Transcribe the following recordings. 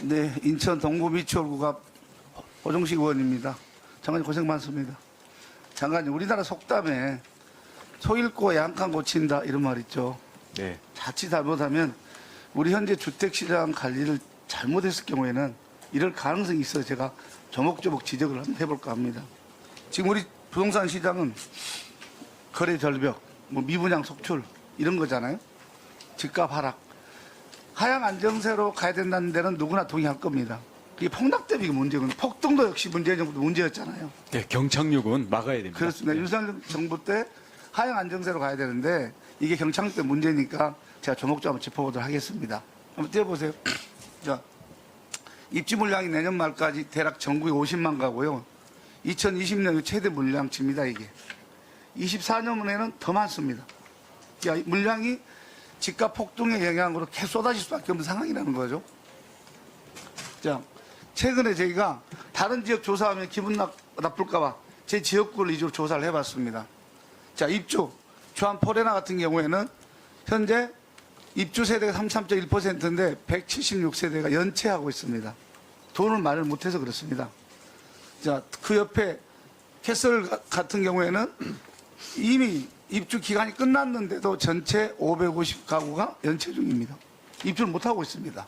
네, 인천 동구 미추홀구갑 호정식 의원입니다. 장관님 고생 많습니다. 장관님, 우리나라 속담에 소 잃고 양칸 고친다 이런 말 있죠. 네. 자칫 잘못하면 우리 현재 주택시장 관리를 잘못했을 경우에는 이럴 가능성이 있어서 제가 조목조목 지적을 한번 해볼까 합니다. 지금 우리 부동산 시장은 거래 절벽, 뭐 미분양 속출 이런 거잖아요. 집값 하락. 하향 안정세로 가야 된다는 데는 누구나 동의할 겁니다. 이게 폭락 대비가 문제고 폭등도 역시 문재인 정부도 문제였잖아요. 네, 경착륙은 막아야 됩니다. 그렇습니다. 네. 윤석열 정부 때 하향 안정세로 가야 되는데 이게 경착륙 때 문제니까 제가 조목조목 한번 짚어보도록 하겠습니다. 한번 띄워보세요. 자, 입주 물량이 내년 말까지 대략 전국에 50만 가고요. 2020년 최대 물량치입니다. 이게 24년에는 더 많습니다. 그러니까 물량이 집값 폭등의 영향으로 계속 쏟아질 수밖에 없는 상황이라는 거죠. 자, 최근에 저희가 다른 지역 조사하면 기분 나쁠까봐 제 지역구를 위주로 조사를 해봤습니다. 자, 입주 주한 포레나 같은 경우에는 현재 입주 세대가 33.1%인데 176세대가 연체하고 있습니다. 돈을 말을 못해서 그렇습니다. 자, 그 옆에 캐슬 같은 경우에는 이미 입주 기간이 끝났는데도 전체 550가구가 연체 중입니다. 입주를 못하고 있습니다.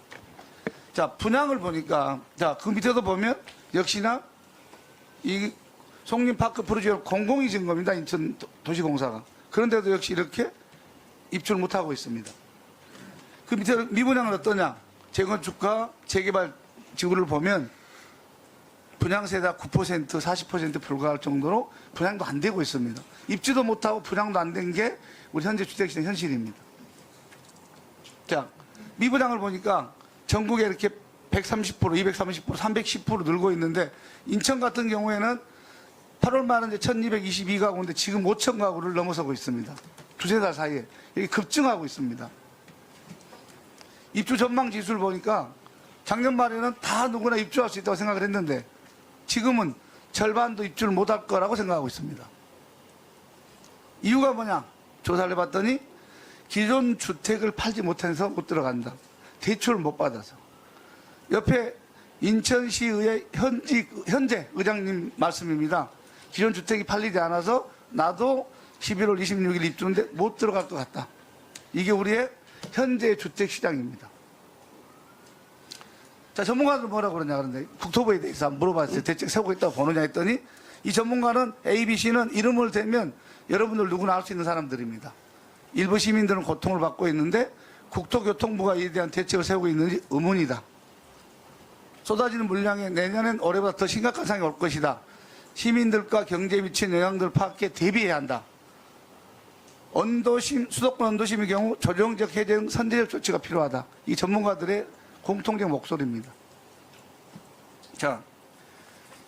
자, 분양을 보니까, 자, 그 밑에도 보면 역시나 이 송림파크 프로젝트 공공이 지은 겁니다. 인천 도시공사가. 그런데도 역시 이렇게 입주를 못하고 있습니다. 그 밑에 미분양은 어떠냐? 재건축과 재개발 지구를 보면 분양세가 9%, 40% 불과할 정도로 분양도 안 되고 있습니다. 입주도 못하고 분양도 안 된 게 우리 현재 주택시장 현실입니다. 자, 미분양을 보니까 전국에 이렇게 130%, 230%, 310% 늘고 있는데 인천 같은 경우에는 8월 말은 이제 1222가구인데 지금 5,000가구를 넘어서고 있습니다. 두세 달 사이에. 이게 급증하고 있습니다. 입주 전망 지수를 보니까 작년 말에는 다 누구나 입주할 수 있다고 생각을 했는데 지금은 절반도 입주를 못할 거라고 생각하고 있습니다. 이유가 뭐냐? 조사를 해봤더니 기존 주택을 팔지 못해서 못 들어간다. 대출을 못 받아서. 옆에 인천시의회 현재 의장님 말씀입니다. 기존 주택이 팔리지 않아서 나도 11월 26일 입주인데 못 들어갈 것 같다. 이게 우리의 현재 주택시장입니다. 자, 전문가들 뭐라고 그러냐 그런데 국토부에 대해서 한번 물어봤어요. 대책 세우고 있다고 보느냐 했더니 이 전문가는 ABC는 이름을 대면 여러분들 누구나 알 수 있는 사람들입니다. 일부 시민들은 고통을 받고 있는데 국토교통부가 이에 대한 대책을 세우고 있는지 의문이다. 쏟아지는 물량이 내년엔 올해보다 더 심각한 상황이 올 것이다. 시민들과 경제에 미치는 영향들을 파악해 대비해야 한다. 수도권 언도심의 경우 조정적 해제 등 선제적 조치가 필요하다. 이 전문가들의 공통적 목소리입니다. 자,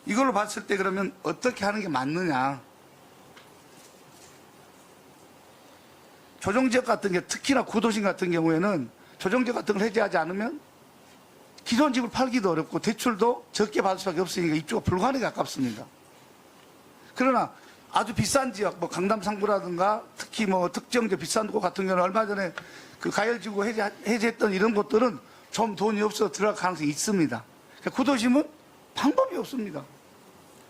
이걸로 봤을 때 그러면 어떻게 하는 게 맞느냐. 조정지역 같은 게 특히나 구도심 같은 경우에는 조정지역 같은 걸 해제하지 않으면 기존 집을 팔기도 어렵고 대출도 적게 받을 수밖에 없으니까 입주가 불가능에 가깝습니다. 그러나 아주 비싼 지역, 뭐 강남 상부라든가 특히 뭐 특정 지역 비싼 곳 같은 경우는 얼마 전에 그 가열지구 해제했던 이런 곳들은 좀 돈이 없어서 들어갈 가능성이 있습니다. 그러니까 구도심은 방법이 없습니다.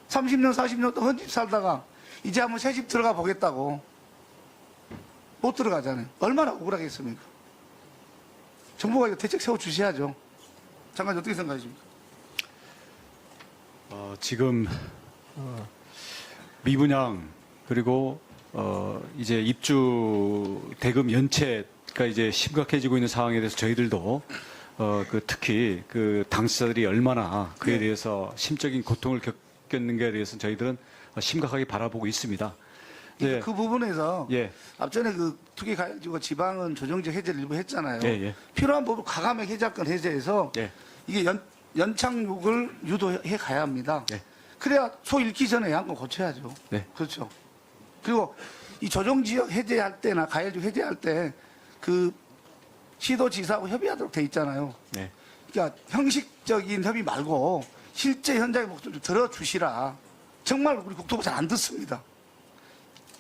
30년, 40년 동안 헌집 살다가 이제 한번 새 집 들어가 보겠다고 못 들어가잖아요. 얼마나 억울하겠습니까? 정부가 이거 대책 세워주셔야죠. 장관님 어떻게 생각하십니까? 지금 미분양 그리고 이제 입주 대금 연체가 이제 심각해지고 있는 상황에 대해서 저희들도 특히 그 당사자들이 얼마나 그에 대해서 심적인 고통을 겪었는가에 대해서 저희들은 심각하게 바라보고 있습니다. 네. 그 부분에서 예. 앞전에 그 투기 가지고 지방은 조정적 해제를 일부 했잖아요. 예, 예. 필요한 부분 가감액 해제권 해제해서 예. 이게 연착륙을 유도해 가야 합니다. 예. 그래야 소 잃기 전에 양권 고쳐야죠. 네. 그렇죠. 그리고 이 조정지역 해제할 때나 가열지구 해제할 때 그 시도지사하고 협의하도록 돼 있잖아요. 네. 그러니까 형식적인 협의 말고 실제 현장의 목소리 좀 들어주시라. 정말 우리 국토부 잘 안 듣습니다.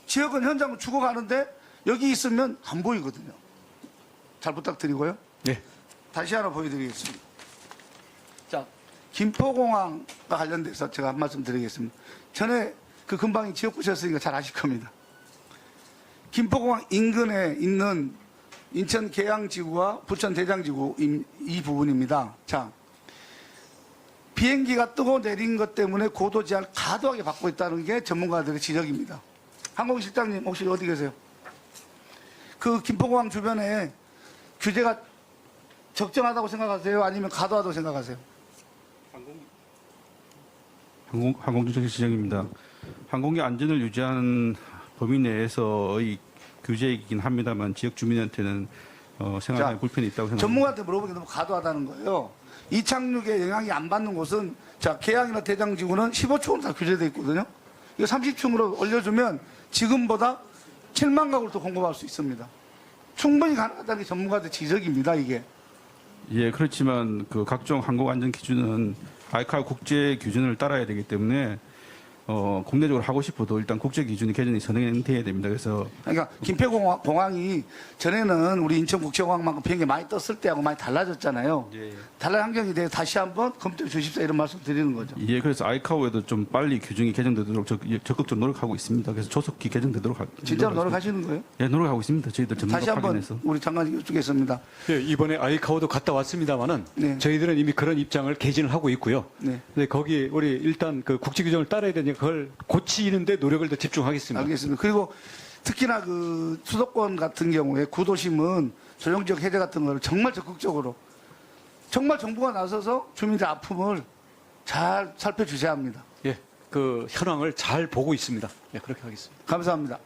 지역은 현장을 죽어가는데 여기 있으면 안 보이거든요. 잘 부탁드리고요. 네. 다시 하나 보여드리겠습니다. 김포공항과 관련돼서 제가 한 말씀 드리겠습니다. 전에 그 근방이 지역구셨으니까 잘 아실 겁니다. 김포공항 인근에 있는 인천 계양지구와 부천 대장지구 이 부분입니다. 자, 비행기가 뜨고 내린 것 때문에 고도 제한을 과도하게 받고 있다는 게 전문가들의 지적입니다. 항공실장님 혹시 어디 계세요? 그 김포공항 주변에 규제가 적정하다고 생각하세요? 아니면 과도하다고 생각하세요? 항공주택 지정입니다. 항공기 안전을 유지하는 범위 내에서의 규제이긴 합니다만 지역 주민한테는 생활에 불편이 있다고 생각합니다. 전문가한테 물어보기 너무 과도하다는 거예요. 이착륙에 영향이 안 받는 곳은 자 계양이나 대장지구는 15층으로 다 규제되어 있거든요. 이거 30층으로 올려주면 지금보다 7만 가구를 더 공급할 수 있습니다. 충분히 가능하다는 게 전문가들 지적입니다. 이게. 예, 그렇지만 그 각종 항공 안전 기준은 아이카오 국제 기준을 따라야 되기 때문에 국내적으로 하고 싶어도 일단 국제 기준이 개정이 선행돼야 됩니다. 그래서 그러니까 김포공항이 전에는 우리 인천국제공항만큼 비행기 많이 떴을 때하고 많이 달라졌잖아요. 예. 달라진 환경에 대해 다시 한번 검토해 주십사 이런 말씀 드리는 거죠. 예, 그래서 아이카오에도 좀 빨리 규정이 개정되도록 적극적으로 노력하고 있습니다. 그래서 조속히 개정되도록 진짜로 노력하시는 거예요? 예, 노력하고 있습니다. 저희들 전문가 다시 한번 확인해서. 우리 장관님 여쭙겠습니다. 예, 이번에 아이카오도 갔다 왔습니다만은 네. 저희들은 이미 그런 입장을 개진을 하고 있고요. 네. 근데 거기 우리 일단 그 국제 규정을 따라야 되니까 그걸 고치는데 노력을 더 집중하겠습니다. 알겠습니다. 그리고 특히나 그 수도권 같은 경우에 구도심은 조정지역 해제 같은 거를 정말 적극적으로 정말 정부가 나서서 주민들 아픔을 잘 살펴주셔야 합니다. 예, 그 현황을 잘 보고 있습니다. 예, 그렇게 하겠습니다. 감사합니다.